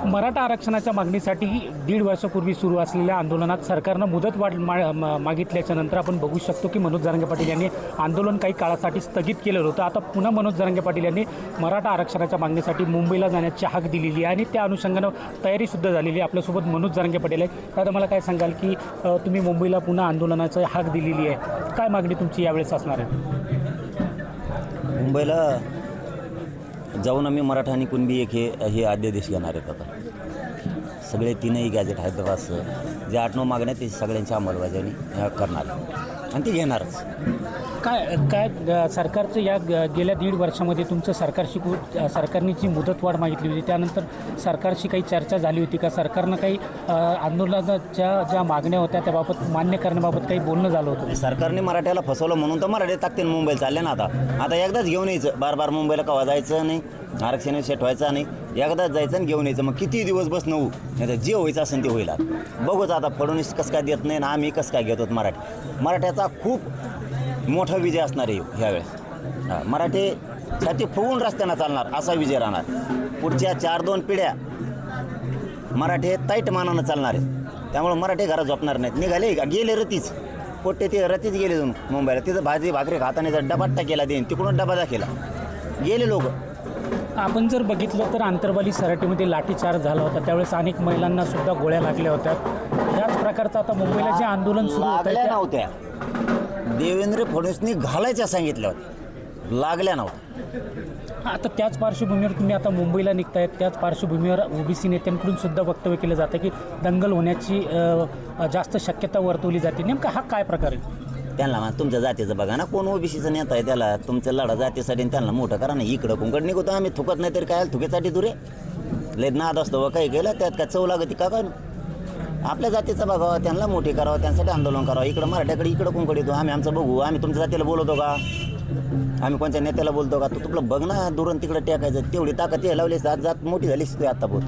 मराठा आरक्षणाच्या मागणीसाठी 1.5 वर्षापूर्वी सुरू असलेल्या आंदोलनात सरकारनं मुदतवाढ मागितल्याच्या नंतर आपण बघू शकतो की मनोज जरांगे पाटील यांनी आंदोलन काही काळासाठी स्थगित केलेलं होतं. आता पुन्हा मनोज जरांगे पाटील यांनी मराठा आरक्षणाच्या मागणीसाठी मुंबईला जाण्याची हाक दिलेली आहे आणि त्या अनुषंगानं तयारीसुद्धा झालेली आहे. आपल्यासोबत मनोज जरांगे पाटील आहे. आता मला काय सांगाल की तुम्ही मुंबईला पुन्हा आंदोलनाची हाक दिलेली आहे, काय मागणी तुमची यावेळेस असणार आहे? मुंबईला जाऊन आम्ही मराठा आणि कुणबी एक हे अध्यादेश घेणार आहेत. आता सगळे तीनही गॅजेट हैदराबादचं जे 8-9 मागण्या ते सगळ्यांची अंमलबजावणी करणार आणि ते घेणारच. काय सरकारचं या गेल्या 1.5 वर्षामध्ये तुमचं सरकारने जी मुदतवाढ मागितली होती त्यानंतर सरकारशी काही चर्चा झाली होती का? सरकारनं काही आंदोलनाच्या ज्या मागण्या होत्या त्याबाबत मान्य करण्याबाबत काही बोलणं झालं होतं? सरकारने मराठ्याला फसवलं म्हणून तर मराठी टाकतील मुंबईला चालले ना. आता एकदाच घेऊन यायचं, बार मुंबईला कवा जायचं नाही, आरक्षण सेट व्हायचं नाही, एकदाच जायचं आणि घेऊन यायचं. मग किती दिवस बस नऊ नाही तर जे व्हायचं असेल ते होईल. बघूच आता फडणवीस कसं काय देत नाही ना आम्ही कसं काय घेतो. मराठ्याचा खूप मोठा विजय असणार आहे ह्यावेळेस. मराठी छाती फुगून रस्त्यानं चालणार असा विजय राहणार. पुढच्या 4-2 पिढ्या मराठी ताईट मानानं चालणार आहेत. त्यामुळे मराठी घरात झोपणार नाहीत. निघाले गेले रतीच पोट्टे ते रतीच गेले जाऊन मुंबईला. तिथं भाजी भाकरी खाताना जर डबा टाकेला देईन तिकडून डबा दाखिला गेले लोक. आपण जर बघितलं तर आंतरवाली सराटीमध्ये लाठीचार्ज झाला होता, त्यावेळेस अनेक महिलांना सुद्धा गोळ्या लागल्या होत्या. त्याच प्रकारचं आता मुंबईला जे आंदोलन सुरू लागल्या नव्हत्या. देवेंद्र फडणवीसनी घालायच्या सांगितल्या होत्या, लागल्या नव्हत्या. आता त्याच पार्श्वभूमीवर तुम्ही आता मुंबईला निघतायत. त्याच पार्श्वभूमीवर ओबीसी नेत्यांकडून सुद्धा वक्तव्य केलं जातं की दंगल होण्याची जास्त शक्यता वर्तवली जाते. नेमका हा काय प्रकार आहे? त्यांना मग तुमच्या जातीचं बघा ना, कोण ओबीसीचं नेता आहे त्याला तुमच्या लढा जातीसाठी त्यांना मोठं करा ना. इकडं कुंकड निघतो आम्ही थुकत नाही तरी काय थुकेसाठी दुरे लय नाद असतो व काही केलं त्यात काय चव लागते का? काय आपल्या जातीचं बघावं, त्यांना मोठी करावं, त्यांसाठी आंदोलन करावं. इकडं मराठ्याकडे इकडं कुंकड येतो आम्ही आमचं बघू. आम्ही तुमच्या जातीला बोलवतो का? आम्ही कोणत्या नेत्याला बोलतो का? तू तुला बघ ना दुरून तिकडं टेकायचं. तेवढी ताकद हे लावली जात मोठी झालीस तू आता बोल.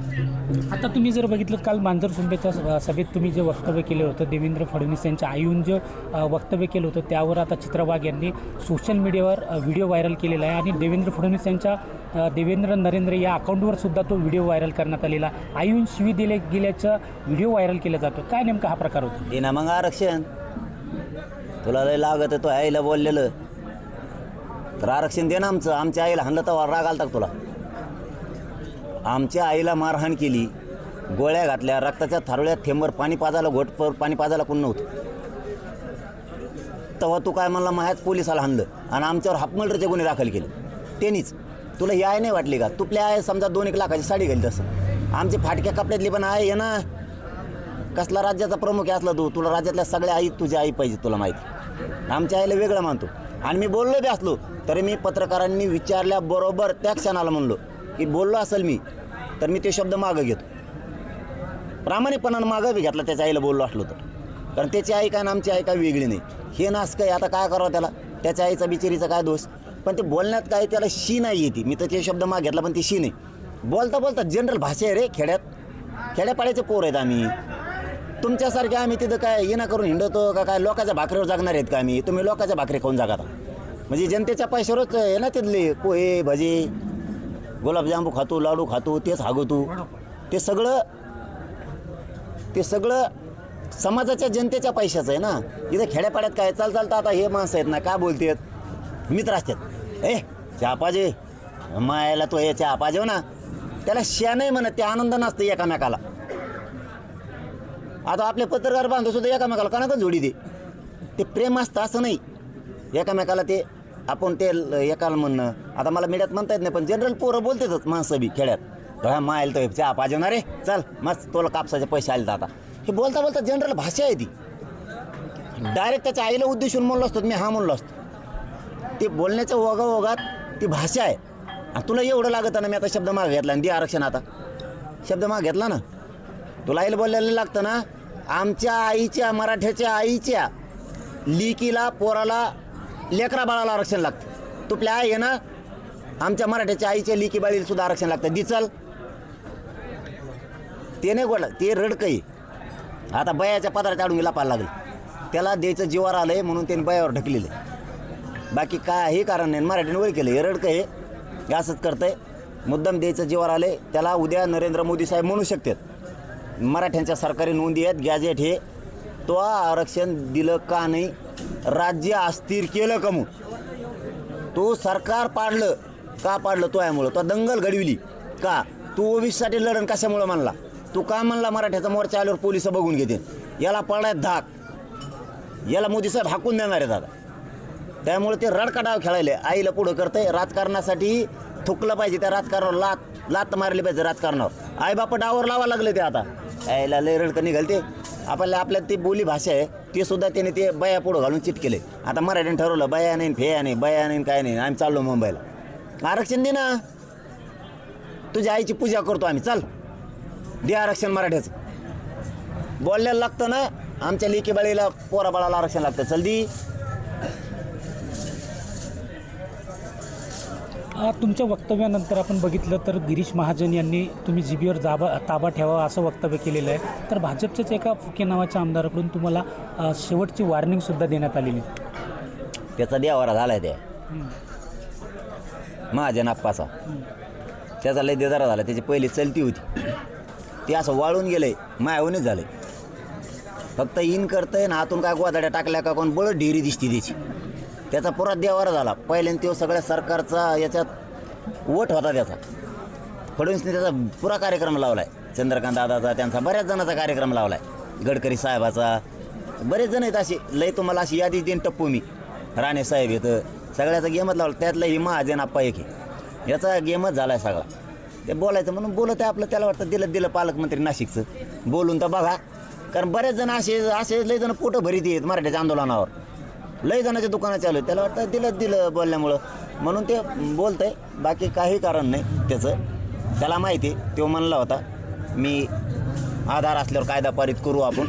आता तुम्ही जर बघितलं काल मांजरसुंबेच्या सभेत तुम्ही जे वक्तव्य केलं होतं देवेंद्र फडणवीस यांच्या आईहून जे वक्तव्य केलं होतं त्यावर आता चित्रा वाघ यांनी सोशल मीडियावर व्हिडिओ व्हायरल केलेला आहे आणि देवेंद्र फडणवीस यांच्या देवेंद्र नरेंद्र या अकाउंटवर सुद्धा तो व्हिडिओ व्हायरल करण्यात आलेला. आईहून शिवी दिले गेल्याचा व्हिडिओ व्हायरल केला जातो. काय नेमका हा प्रकार होता? दे ना मग आरक्षण. तुला लय लागत आहे तो आईला बोललेलं तर आरक्षण दे ना. आमच्या आईला हाणलं तर राग आलता तुला? आमच्या आईला मारहाण केली, गोळ्या घातल्या, रक्ताच्या थारोळ्यात थेंबर पाणी पाजायला घोटपर पाणी पाजायला कोण नव्हतं. तेव्हा तू काय म्हणला मायाच पोलिसाला हाणलं आणि आमच्यावर हाफमर्डरचे गुन्हे दाखल केले त्यांनीच. तुला ही आय नाही वाटली का? तुपल्या आहे समजा 2-1 लाखाची साडी घाली तसं आमची फाटक्या कपड्यातली पण आहे ना. कसला राज्याचा प्रमुख आहे असला तुला राज्यातल्या सगळ्या आई तुझी आई पाहिजे तुला माहिती. आमच्या आईला वेगळं मानतो आणि मी बोललो बी असलो तरी मी पत्रकारांनी विचारल्याबरोबर त्या क्षणाला म्हणलो की बोललो असेल मी तर मी ते शब्द मागं घेतो. प्रामाणिकपणानं मागं बी घेतला त्याच्या आईला बोललो असलो तर. कारण त्याची आई काय आणि आमची आई काय वेगळी नाही. हे नास काय आता काय करावं त्याला? त्याच्या आईचा बिचारीचा काय दोष? पण ते बोलण्यात काय त्याला शी नाही येते. मी तर ते शब्द माग घेतला पण ती शी नाही. बोलता जनरल भाषा आहे रे. खेड्यापाड्याचे पोर आहेत आम्ही. तुमच्यासारखे आम्ही तिथं काय येणं करून हिंडतो का? काय लोकांच्या भाकरीवर जागणार आहेत का आम्ही? तुम्ही लोकांच्या भाकरी खाऊन जागा म्हणजे जनतेच्या पैशावरच आहे ना तिथले पोहे भजी गुलाबजांबू खातो, लाडू खातो, तेच हागवतो. ते सगळं समाजाच्या जनतेच्या पैशाचं आहे ना. इथं खेड्यापाड्यात काय चालतं आता हे माणसं आहेत ना काय बोलतात मित्र असतात. चहा पाहिजे मायाला तो हे चहा पाहिजे ना. त्याला श्या नाही म्हणत, ते आनंद नसतं एकामेकाला. आता आपले पत्रकार बांधव सुद्धा एकामेकाला कणाकच जोडी दे. ते प्रेम असतं असं नाही एकामेकाला. ते आपण ते एकाला म्हणणं आता मला मीडियात म्हणता येत नाही पण जनरल पोरं बोलतातच माणसं बी खेड्यात. मायल तो चहा पाहिजे ना रे चल मस्त तुला कापसाचे पैसे आले तर आता. हे बोलता जनरल भाषा आहे ती. डायरेक्ट त्याच्या आईला उद्देशून म्हणलो असतो मी हा म्हणलो असतो. ते बोलण्याच्या ओघात ती भाषा आहे. आणि तुला एवढं लागतं ना. मी आता शब्द माग घेतला आणि दे आरक्षण. आता शब्द माग घेतला ना. तुला आईला बोलायला लागतं ना. आमच्या आईच्या मराठ्याच्या आईच्या लिकीला पोराला लेकरा बाळाला आरक्षण लागतं. तुपल्या आई आहे ना. आमच्या मराठ्याच्या आईच्या लिकी बाळीला सुद्धा आरक्षण लागतं. दिचल ते नाही गोडला ते रडकही. आता बयाच्या पदार्थ आडून लापायला लागले. त्याला द्यायचं जीवावर आलं आहे म्हणून त्यांनी बयावर ढकलेलं. बाकी काय हे कारण नाही. मराठीने वळ केलं हे रडकं हे असंच करतं आहे. मुद्दाम द्यायचं जीवावर आले त्याला उद्या नरेंद्र मोदी साहेब म्हणू शकतात मराठ्यांच्या सरकारी नोंदी आहेत गॅजेट हे तो आरक्षण दिलं का नाही राज्य अस्थिर केलं कमू तो सरकार पाडलं का पाडलं तो यामुळं तो दंगल घडविली का तू ओबीसीसाठी लढण कशामुळं म्हणला तू का म्हणला मराठ्याचा मोर्चा आल्यावर पोलिस बघून घेते याला पडायत धाक याला मोदी साहेब हाकून देणार आहेत आता त्यामुळे ते रडका डाव खेळायले आईला पुढं करतंय राजकारणासाठी थुकलं पाहिजे त्या राजकारणावर लात मारली पाहिजे राजकारणावर आई बापा डावावर लावा लागले ते आता आईला लय रडकं निघालते आपल्या ती बोली भाषा आहे ते सुद्धा त्याने ते बया पुढं घालून चिट केले आता मराठीने ठरवलं बया नाही फेया नाही बया नाही काय नाही आम्ही चाललो मुंबईला आरक्षण दे ना तुझ्या आईची पूजा करतो आम्ही चल दे आरक्षण मराठ्याचं बोलल्याला लागतं ना आमच्या लेकी बाळीला पोरा बाळाला आरक्षण लागतं चल दी तुमच्या वक्तव्यानंतर आपण बघितलं तर गिरीश महाजन यांनी तुम्ही जीबीवर ताबा ठेवा असं वक्तव्य केलेलं आहे तर भाजपच्याच एका फुके नावाच्या आमदाराकडून तुम्हाला शेवटची वॉर्निंगसुद्धा देण्यात आलेली त्याचा देवारा झाला आहे त्या महाजन आप्पाचा त्याचा लय देदारा झाला त्याची पहिली चलती होती ती असं वाळून गेलंय मायावूनच झालंय फक्त इन करतंय ना हातून काय गोदाड्या टाकल्या का कोण बळत ढेरी दिसती त्याची त्याचा पुरा देवारा झाला पहिल्यांदा तो सगळ्या सरकारचा याच्यात वट होता त्याचा फडणवीसने त्याचा पुरा कार्यक्रम लावला आहे चंद्रकांत दादाचा त्यांचा बऱ्याच जणांचा कार्यक्रम लावला आहे गडकरी साहेबाचा बरेच जण आहेत असे लय तुम्हाला अशी यादी देईन टप्पू मी राणे साहेब येतं सगळ्याचा गेमच लावला त्यातलं ही महाजन आप्पा एक आहे याचा गेमच झाला आहे सगळा ते बोलायचं म्हणून बोलत आहे आपलं त्याला वाटतं दिलं पालकमंत्री नाशिकचं बोलून तर बघा कारण बरेच जण असे लय जण पोटं भरीत आहेत मराठ्याच्या आंदोलनावर लय जणाच्या दुकानं चालू आहे त्याला वाटतं दिलं बोलल्यामुळं म्हणून ते बोलतं आहे बाकी काही कारण नाही त्याचं त्याला माहिती आहे तो म्हणला होता मी आधार असल्यावर कायदा पारित करू आपण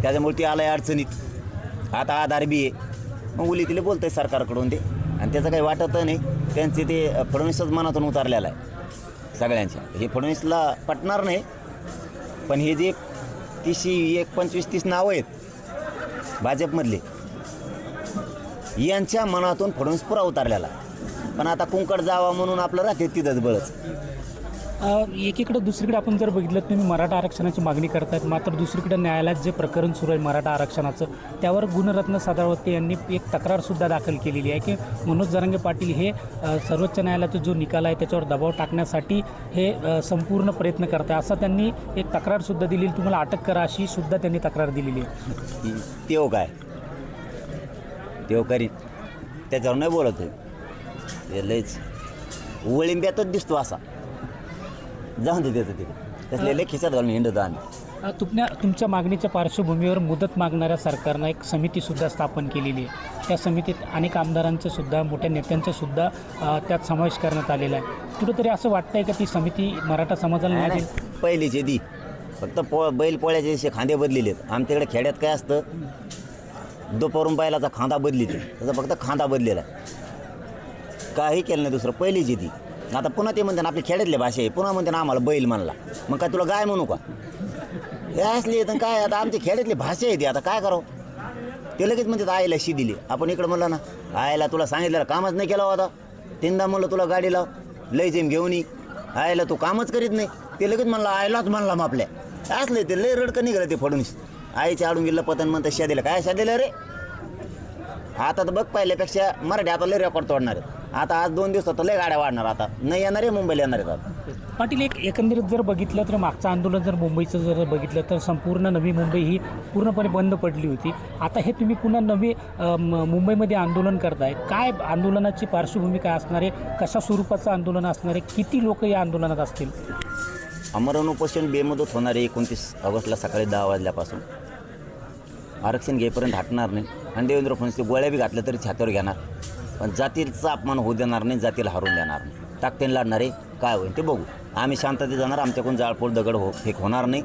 त्याच्यामुळे ती आलं आहे अडचणीत आता आधार बी आहे मग उली तिला बोलतं आहे सरकारकडून ते आणि त्याचं काही वाटत नाही त्यांचे ते फडणवीसच मनातून उतारलेलं आहे सगळ्यांच्या हे फडणवीसला पटणार नाही पण हे जे 25-30 नावं आहेत भाजपमधले यांच्या मनातून फडणवीस पुरा उतारलेला पण आता कुंकड जावा म्हणून आपलं राहते तिथंच बळच एकीकडे दुसरीकडे आपण जर बघितलं तुम्ही मराठा आरक्षणाची मागणी करतायत मात्र दुसरीकडे न्यायालयात जे प्रकरण सुरू आहे मराठा आरक्षणाचं त्यावर गुणरत्न सदावर्ते यांनी एक तक्रारसुद्धा दाखल केलेली आहे की मनोज जरांगे पाटील हे सर्वोच्च न्यायालयाचा जो निकाल आहे त्याच्यावर दबाव टाकण्यासाठी हे संपूर्ण प्रयत्न करत आहे असं त्यांनी एक तक्रारसुद्धा दिली तुम्हाला अटक करा अशी सुद्धा त्यांनी तक्रार दिलेली आहे तेव काय तेव करीत त्याच्यावर नाही बोलत हे लयच वळिंब्यातच दिसतो असा जाऊन दे त्याचं त्यातले लय खिशात घालून हिंडतो आम्ही तुमच्या मागणीच्या पार्श्वभूमीवर मुदत मागणाऱ्या सरकारनं एक समितीसुद्धा स्थापन केलेली आहे त्या समितीत अनेक आमदारांचं सुद्धा मोठ्या नेत्यांचं सुद्धा त्यात समावेश करण्यात आलेला आहे कुठंतरी असं वाटतंय का ती समिती मराठा समाजाला न्याय देईल पहिलीचे दी फक्त बैल पोळ्याचे जसे खांदे बदलेले आहेत आमच्याकडे खेड्यात काय असतं दुपारून बैलाचा खांदा बदलितो त्याचा फक्त खांदा बदलेला काही केलं नाही दुसरं पहिलीची ती आता पुन्हा ते म्हणते ना आपली खेड्यातली भाषा आहे पुन्हा म्हणते ना आम्हाला बैल म्हणला मग काय तुला गाय म्हणू का हे असली तर काय आता आमची खेड्यातली भाषा आहे ती आता काय करावं ते लगेच म्हणतात आईला शी दिली आपण इकडं म्हणलं ना आईला तुला सांगितलं कामच नाही केला होता तीनदा म्हणलं तुला गाडी लाव लय जेम घेऊन ये आईला तू कामच करीत नाही ते लगेच म्हणलं आईलाच म्हणला मग आपल्या असले ते लय रडकं निघालं ते फडणवीस आईच्या आडून गेलं पतन म्हणतं शा दिलं काय शा दिलं रे आता तर बघ पहिल्यापेक्षा मराठी आता लय रेकॉर्ड तोडणार आहे आता आज 2 दिवसात लय गाड्या वाढणार आता नाही येणार आहे मुंबईला येणार आहेत आता पाटील एकंदरीत जर बघितलं तर मागचं आंदोलन जर मुंबईचं जर बघितलं तर संपूर्ण नवी मुंबई ही पूर्णपणे बंद पडली होती आता हे तुम्ही पुन्हा नवी मुंबईमध्ये आंदोलन करताय काय आंदोलनाची पार्श्वभूमी काय असणार आहे कशा स्वरूपाचं आंदोलन असणार आहे किती लोक या आंदोलनात असतील आमरण उपोषण बेमुदत होणार आहे 29 ऑगस्टला सकाळी 10 वाजल्यापासून आरक्षण घेईपर्यंत हटणार नाही आणि देवेंद्र फडणवीस गोळ्या बी घातल्या तरी छात्यावर घेणार पण जातीचा अपमान होऊ देणार नाही जातीला हरवून देणार नाही ताकदीने लढणार आहे काय होईल ते बघू आम्ही शांततेत जाणार आमच्याकडून जाळपोळ दगड फेक होणार नाही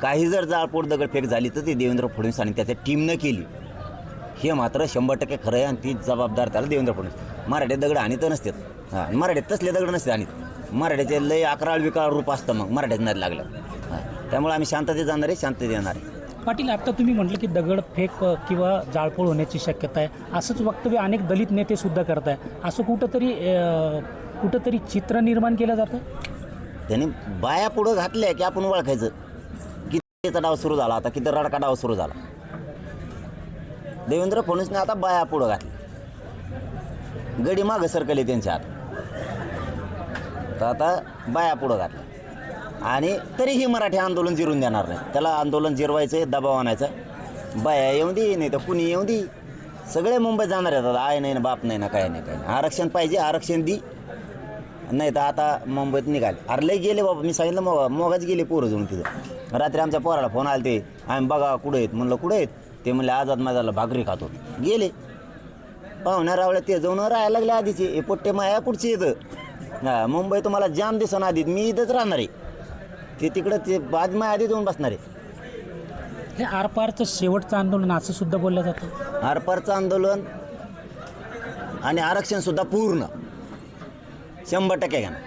काही जर जाळपोळ दगड फेक झाली तर ती देवेंद्र फडणवीस आणि त्याच्या टीमनं केली हे मात्र 100% खरं आहे आणि ती जबाबदार त्याला देवेंद्र फडणवीस मराठीत दगड आणीत नसतात हां मराठीत तसले दगड नसते आणीत मराठीचे लय अकराळ विकराळ रूप असतं मग मराठीत नाही लागलं हां त्यामुळे आम्ही शांततेत जाणार आहे शांततेत येणार आहे पाटील आता तुम्ही म्हटलं की दगडफेक किंवा जाळपोळ होण्याची शक्यता आहे असंच वक्तव्य अनेक दलित नेते सुद्धा करत आहे असं कुठंतरी कुठंतरी चित्र निर्माण केलं जातं. त्यांनी बाया पुढं घातल्या की आपण ओळखायचं कितीचा डाव सुरू झाला, आता किती रडका डाव सुरू झाला. देवेंद्र फडणवीसने आता बाया पुढं घातली, गडी मागं सरकले त्यांच्या हात, तर आता बाया पुढं घातल्या. आणि तरीही मराठी आंदोलन जिरून देणार नाही. त्याला आंदोलन जिरवायचं, दबाव आणायचा. बाया येऊन दे, नाही तर कुणी येऊन दे, सगळे मुंबईत जाणार आहेत. आता आय नाही ना, बाप नाही ना, काय नाही, काय नाही. आरक्षण पाहिजे, आरक्षण दी, नाही तर आता मुंबईत निघाले. अरे लय गेले बाबा, मी सांगितलं मोगाच गेले पोरं जाऊन तिथं. रात्री आमच्या पोराला फोन आले, ते आम्ही बघा कुठे आहेत. म्हणलं कुठे आहेत? ते म्हणले आझाद मैदानाला भाकरी खातो. गेले पाहुण्या रावळ्या, ते जाऊन राहायला लागले आधीचे. हे पोट्टे माया पुढचे येतं. हां, मुंबई तुम्हाला जाम दिसन आधीत, मी इथंच राहणार आहे. ते तिकडं ते बाद माया आधी जाऊन बसणार आहे. हे आरपारचं शेवटचं आंदोलन असं सुद्धा बोललं जातं. आरपारचं आंदोलन आणि आरक्षणसुद्धा पूर्ण 100% घेणार.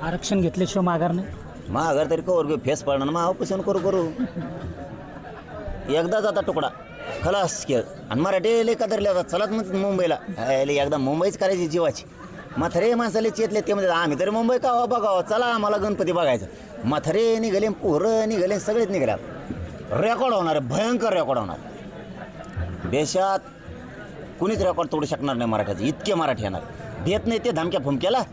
आरक्षण घेतल्याशिवाय माघार नाही. महागार तरी कवर घेऊ, फेस पडणार मग ऑपरेशन करू एकदाच आता तुकडा खलास खेळ. आणि मराठी लय कदरले आता चलाच मग मुंबईला, एकदा मुंबईच करायची जीवाची. म्हातारे माणसाले चेतले, ते म्हणजे आम्ही तरी मुंबई का बघावं, चला आम्हाला गणपती बघायचं. म्हातारे निघाले, पोरं निघाले, सगळेच निघाले. रेकॉर्ड होणार आहे, भयंकर रेकॉर्ड होणार. देशात कुणीच रेकॉर्ड तोडू शकणार नाही मराठ्याचं, इतके मराठी येणार. भेट नाही ते धमक्या फुमक्याला,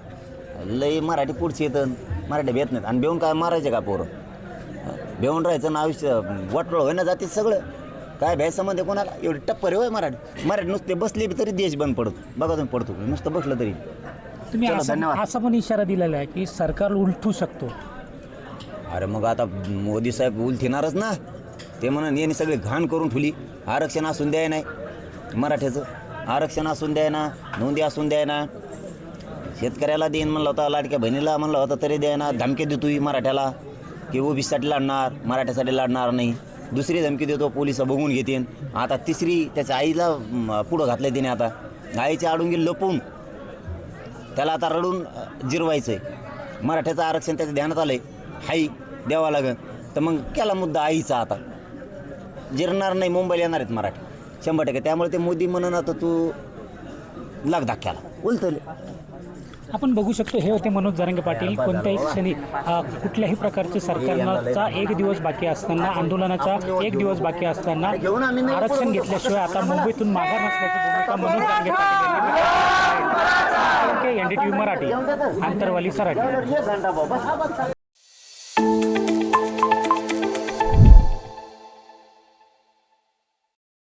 लई मराठी पुढचे येतं, मराठी भेट नाहीत. आणि बेहून काय मारायचे का पोरं? बेहून राहायचं ना, आयुष्य वाटोळ होईना जाते सगळं. काय भ्याय संबंध आहे कोणाला? एवढी टप्पर होय मराठी नुसते बसले तरी देश बंद पडतो. बघा तुम्ही, पडतो नुसतं बसलं तरी. तुम्ही चला, असा धन्यवाद. असा पण इशारा दिलेला आहे की सरकार उलटू शकतो. अरे मग आता मोदी साहेब उलथिणारच ना. ते म्हणून यांनी सगळी घाण करून ठेवली. आरक्षण असून द्याय नाही, मराठ्याचं आरक्षण असून द्याय ना, नोंदी असून द्याय ना. शेतकऱ्याला देईन म्हणलं होता, लाडक्या बहिणीला म्हणलं होता तरी द्याय ना. धमकी देतोय मराठ्याला की ओबीसीसाठी लढणार, मराठ्यासाठी लढणार नाही. दुसरी धमकी देतो, पोलिस बघून घेतील. आता तिसरी त्याच्या आईला पुढं घातलं तिने. आता आईच्या आडून लपवून त्याला आता रडून जिरवायचं आहे. मराठ्याचं आरक्षण त्याच्या ध्यानात आलं आहे, हाई द्यावा लागेल. तर मग केला मुद्दा आईचा. आता जिरणार नाही, मुंबईला येणार आहेत मराठी 100%. त्यामुळे ते मोदी म्हणून आता तू लाग धाक्याला उलटले. आपण बघू शकतो, हे होते मनोज जरांगे पाटील. कोणत्याही क्षणी कुठल्याही प्रकारचे सरकारचा एक दिवस बाकी असताना, आंदोलनाचा एक दिवस बाकी असताना आरक्षण घेतल्याशिवाय आता मुंबईतून माघार नसल्याची भूमिका मनोज जरांगे पाटील यांनी NDTV मराठी, आंतरवाली सराठी.